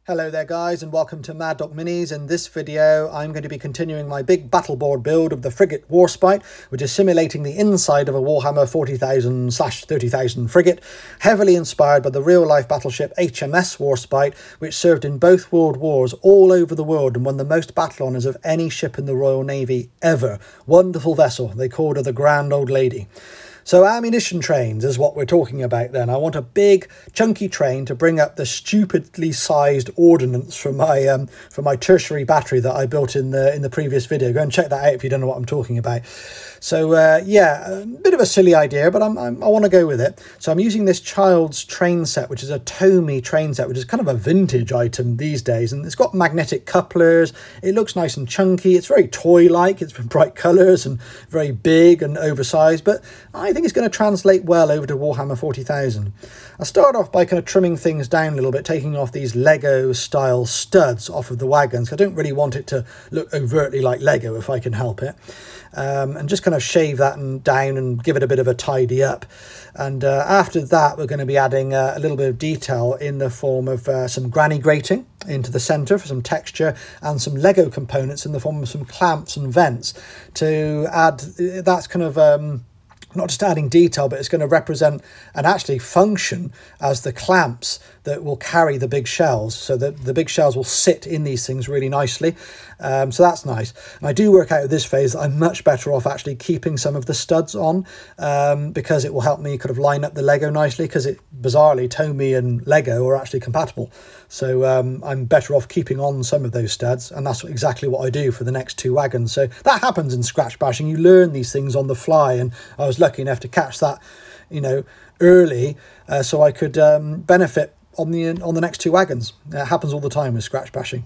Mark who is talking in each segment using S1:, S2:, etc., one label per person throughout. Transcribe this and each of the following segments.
S1: Hello there guys, and welcome to Mad Doc Minis. In this video I'm going to be continuing my big battleboard build of the Frigate Warspite, which is simulating the inside of a Warhammer 40,000/30,000 frigate, heavily inspired by the real-life battleship HMS Warspite, which served in both world wars all over the world and won the most battle honours of any ship in the Royal Navy ever. Wonderful vessel. They called her the Grand Old Lady. So ammunition trains is what we're talking about then. I want a big chunky train to bring up the stupidly sized ordnance from my tertiary battery that I built in the previous video. Go and check that out if you don't know what I'm talking about. So yeah, a bit of a silly idea, but I want to go with it. So I'm using this child's train set, which is a Tomy train set, which is kind of a vintage item these days. And it's got magnetic couplers. It looks nice and chunky. It's very toy-like. It's bright colours and very big and oversized. But I think it's going to translate well over to Warhammer 40,000. I'll start off by kind of trimming things down a little bit, taking off these Lego style studs off of the wagons. I don't really want it to look overtly like Lego if I can help it. And just kind of shave that down and give it a bit of a tidy up. And after that, we're going to be adding a little bit of detail in the form of some granny grating into the center for some texture, and some Lego components in the form of some clamps and vents to add. That's kind of not just adding detail, but it's going to represent and actually function as the clamps that will carry the big shells, so that the big shells will sit in these things really nicely. So that's nice. And I do work out of this phase that I'm much better off actually keeping some of the studs on, because it will help me kind of line up the Lego nicely, because bizarrely Tomy and Lego are actually compatible. So I'm better off keeping on some of those studs, and that's exactly what I do for the next two wagons. So that happens in scratch bashing. You learn these things on the fly, and I was lucky enough to catch that, you know, early, so I could benefit on the next two wagons. It happens all the time with scratch bashing.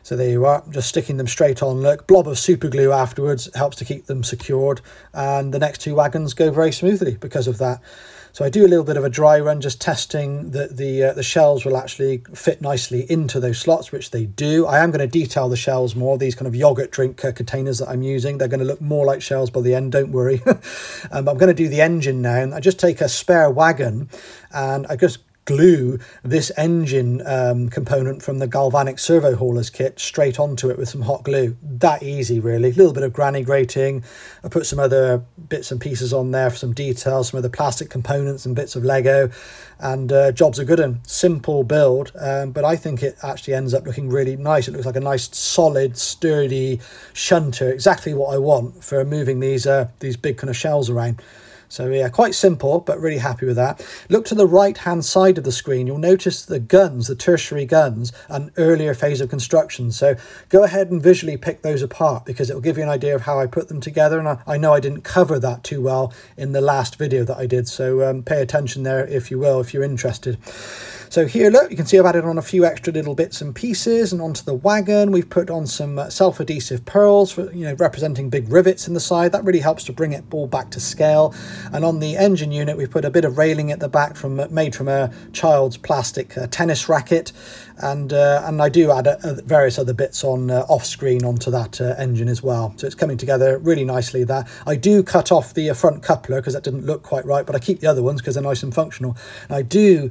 S1: So there you are, just sticking them straight on. Look, blob of super glue afterwards helps to keep them secured, and the next two wagons go very smoothly because of that. So I do a little bit of a dry run, just testing that the shells will actually fit nicely into those slots, which they do. I am going to detail the shells more, these kind of yogurt drink containers that I'm using. They're going to look more like shells by the end, don't worry. I'm going to do the engine now, and I just take a spare wagon and I just glue this engine component from the galvanic servo haulers kit straight onto it with some hot glue. That easy, really. A little bit of granny grating. I put some other bits and pieces on there for some details, some other plastic components and bits of Lego, and jobs are good. And simple build, but I think it actually ends up looking really nice. It looks like a nice solid sturdy shunter, exactly what I want for moving these big kind of shells around. So yeah, quite simple, but really happy with that. Look to the right-hand side of the screen. You'll notice the guns, the tertiary guns, an earlier phase of construction. So go ahead and visually pick those apart, because it will give you an idea of how I put them together. And I know I didn't cover that too well in the last video that I did. So pay attention there if you will, if you're interested. So here, look, you can see I've added on a few extra little bits and pieces, and onto the wagon we've put on some self-adhesive pearls for, you know, representing big rivets in the side. That really helps to bring it all back to scale. And on the engine unit, we've put a bit of railing at the back made from a child's plastic tennis racket, and I do add various other bits on off screen onto that engine as well. So it's coming together really nicely there. I do cut off the front coupler because that didn't look quite right, but I keep the other ones because they're nice and functional. And I do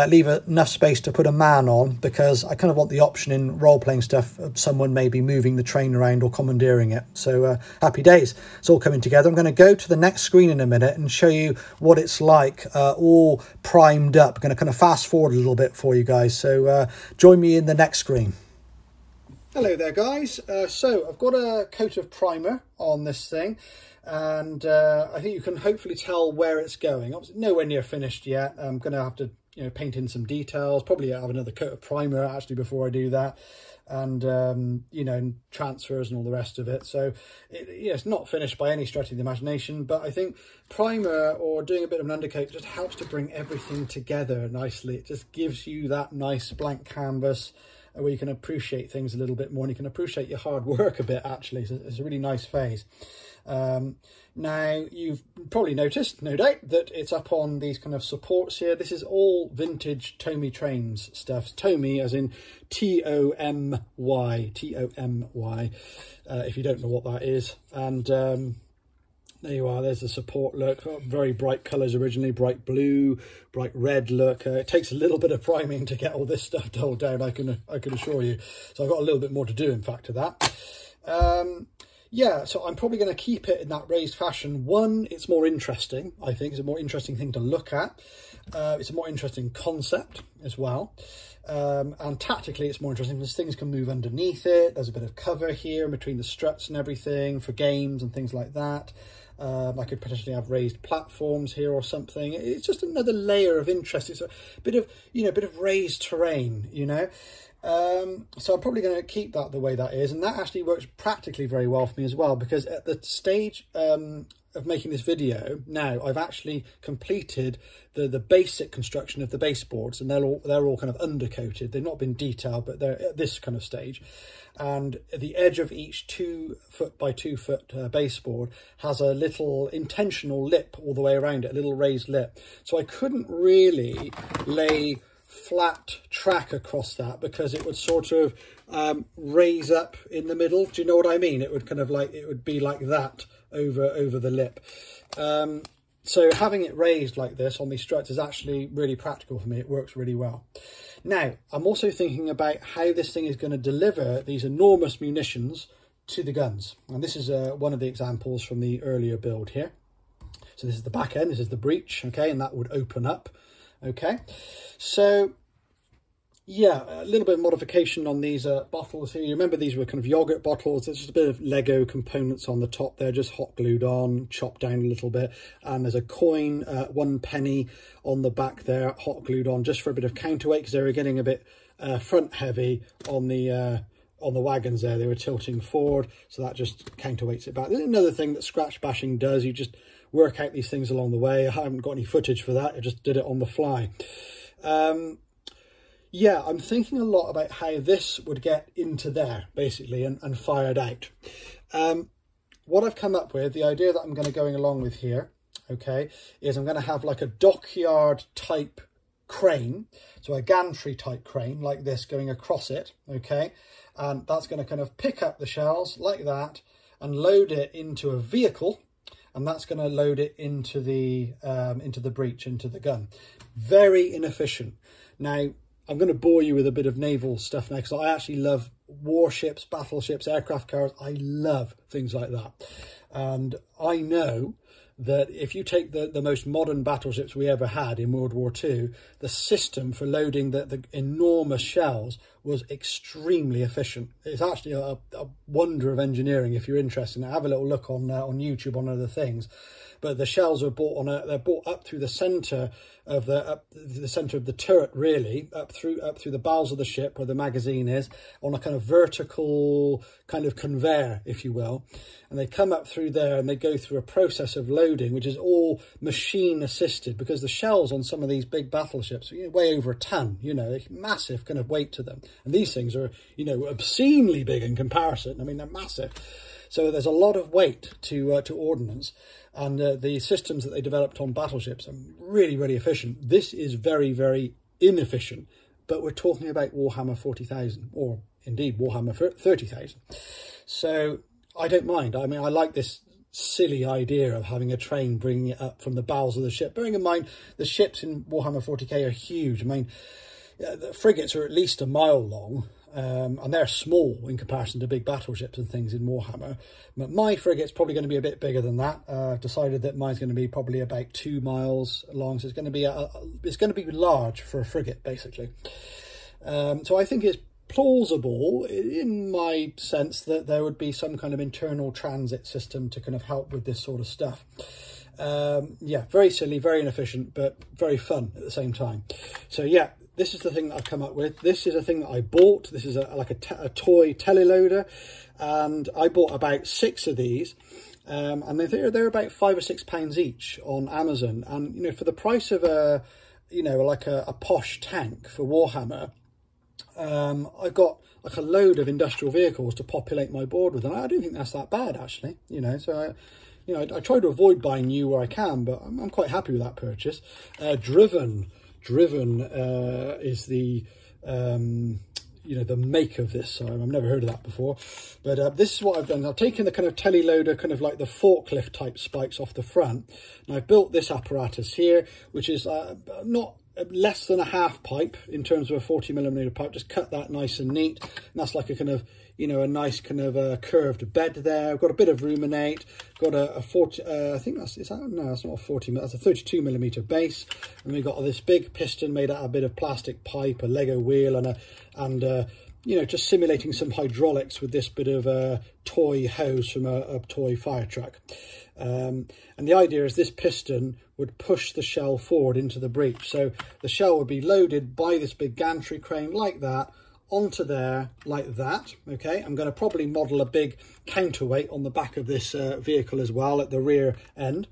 S1: leave enough space to put a man on, because I kind of want the option in role-playing stuff of someone maybe moving the train around or commandeering it. So happy days. It's all coming together. I'm going to go to the next screen in a minute and show you what it's like all primed up. I'm going to kind of fast forward a little bit for you guys. So join me in the next screen. Hello there guys. So I've got a coat of primer on this thing, and I think you can hopefully tell where it's going. Obviously nowhere near finished yet. I'm going to have to, you know, paint in some details, probably have another coat of primer actually before I do that, and you know, transfers and all the rest of it. So it's not finished by any stretch of the imagination, but I think primer or doing a bit of an undercoat just helps to bring everything together nicely. It just gives you that nice blank canvas where you can appreciate things a little bit more, and you can appreciate your hard work a bit actually. So it's a really nice phase. Now you've probably noticed, no doubt, that it's up on these kind of supports here. This is all vintage Tomy trains stuff. Tomy as in T-O-M-Y, T-O-M-Y, if you don't know what that is. And There you are, there's the support look. Very bright colours originally, bright blue, bright red look. It takes a little bit of priming to get all this stuff dulled down, I can assure you. So I've got a little bit more to do, in fact, to that. Yeah, so I'm probably going to keep it in that raised fashion. One, it's more interesting, I think. It's a more interesting thing to look at. It's a more interesting concept as well. And tactically, it's more interesting because things can move underneath it. There's a bit of cover here in between the struts and everything for games and things like that. I could potentially have raised platforms here or something. It's just another layer of interest. It's a bit of, you know, a bit of raised terrain, you know. So I'm probably going to keep that the way that is, and that actually works practically very well for me as well, because at the stage of making this video now, I've actually completed the basic construction of the baseboards, and they're all kind of undercoated. They've not been detailed, but they're at this kind of stage. And the edge of each 2 foot by 2 foot baseboard has a little intentional lip all the way around it, a little raised lip. So I couldn't really lay flat track across that because it would sort of raise up in the middle. Do you know what I mean? It would kind of like, it would be like that over the lip. So having it raised like this on these struts is actually really practical for me. It works really well. Now, I'm also thinking about how this thing is going to deliver these enormous munitions to the guns. And this is one of the examples from the earlier build here. So this is the back end, this is the breech, okay, and that would open up. Okay, so yeah, a little bit of modification on these bottles here. You remember these were kind of yogurt bottles. There's just a bit of Lego components on the top there, just hot glued on, chopped down a little bit. And there's a coin, 1 penny on the back there, hot glued on, just for a bit of counterweight, because they were getting a bit front heavy on the wagons there. They were tilting forward, so that just counterweights it back. There's another thing that scratch bashing does. You just work out these things along the way. I haven't got any footage for that. I just did it on the fly. Yeah, I'm thinking a lot about how this would get into there, basically, and fired out. What I've come up with, the idea that I'm going to going along with here, okay, is I'm going to have like a dockyard type crane, so a gantry type crane like this going across it, okay, and that's going to kind of pick up the shells like that and load it into a vehicle, and that's going to load it into the breech, into the gun. Very inefficient. Now, I'm going to bore you with a bit of naval stuff now, because I actually love warships, battleships, aircraft carriers. I love things like that. And I know that if you take the most modern battleships we ever had in World War II, the system for loading the enormous shells was extremely efficient. It's actually a wonder of engineering. If you're interested in it, have a little look on YouTube on other things. But the shells are brought on they're brought up through the centre of the centre of the turret, really, up through the bowels of the ship where the magazine is, on a kind of vertical kind of conveyor, if you will. And they come up through there and they go through a process of loading, which is all machine assisted, because the shells on some of these big battleships are, weigh over a ton, they're massive kind of weight to them. And these things are, obscenely big in comparison. I mean, they're massive. So there's a lot of weight to ordnance, and the systems that they developed on battleships are really, really efficient. This is very, very inefficient, but we're talking about Warhammer 40,000, or indeed Warhammer 30,000. So I don't mind. I mean, I like this silly idea of having a train bringing it up from the bowels of the ship. Bearing in mind, the ships in Warhammer 40k are huge. I mean, the frigates are at least a mile long. And they're small in comparison to big battleships and things in Warhammer. But my frigate's probably going to be a bit bigger than that. Decided that mine's going to be probably about 2 miles long, so it's going to be large for a frigate, basically. So I think it's plausible, in my sense, that there would be some kind of internal transit system to kind of help with this sort of stuff. Yeah, very silly, very inefficient, but very fun at the same time. So yeah. This is the thing that I've come up with. This is a thing that I bought. This is like a toy teleloader, and I bought about 6 of these, and they're about £5 or £6 each on Amazon. And for the price of like a posh tank for Warhammer, I got like a load of industrial vehicles to populate my board with, and I don't think that's that bad actually. So I try to avoid buying new where I can, but I'm quite happy with that purchase. Driven is the you know, the make of this. So I've never heard of that before, but this is what I've done. I've taken the kind of teleloader, kind of like the forklift type spikes off the front, and I've built this apparatus here, which is not less than a half pipe in terms of a 40mm pipe. Just cut that nice and neat, and that's like a kind of, you know, a nice kind of curved bed there. I've got a bit of ruminate, got a 40, I think that's, no, that's not a 40, that's a 32mm base. And we've got this big piston made out of a bit of plastic pipe, a Lego wheel, and you know, just simulating some hydraulics with this bit of toy hose from a toy fire truck. And the idea is this piston would push the shell forward into the breech. So the shell would be loaded by this big gantry crane like that, onto there like that. Okay, I'm going to probably model a big counterweight on the back of this vehicle as well at the rear end,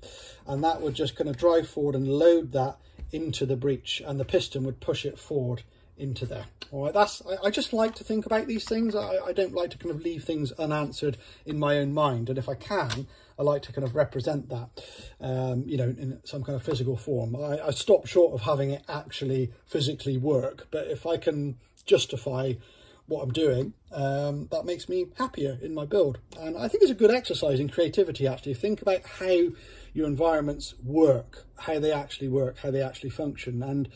S1: and that would just kind of drive forward and load that into the breech, and the piston would push it forward into there. All right, that's, I just like to think about these things. I don't like to kind of leave things unanswered in my own mind, and if I can, I like to kind of represent that, you know, in some kind of physical form. I stop short of having it actually physically work, but if I can justify what I'm doing, that makes me happier in my build. And I think it's a good exercise in creativity, actually. Think about how your environments work, how they actually work, how they actually function, and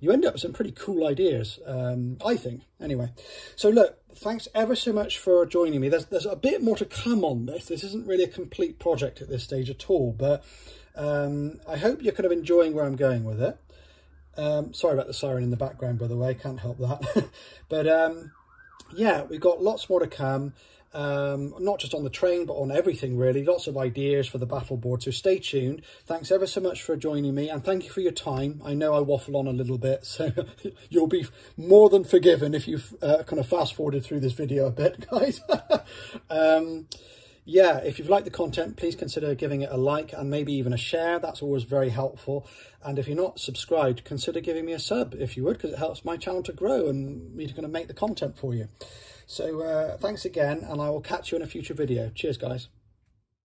S1: you end up with some pretty cool ideas, I think, anyway. So look, thanks ever so much for joining me. There's a bit more to come on this. This isn't really a complete project at this stage at all, but I hope you're kind of enjoying where I'm going with it. Sorry about the siren in the background, by the way, can't help that. But yeah, we've got lots more to come, not just on the train, but on everything really. Lots of ideas for the battle board, so stay tuned. Thanks ever so much for joining me, and thank you for your time. I know I waffle on a little bit, so you'll be more than forgiven if you've kind of fast forwarded through this video a bit, guys. Yeah, if you've liked the content, please consider giving it a like and maybe even a share. That's always very helpful. And if you're not subscribed, consider giving me a sub if you would, because it helps my channel to grow and me to kind of make the content for you. So thanks again, and I will catch you in a future video. Cheers, guys.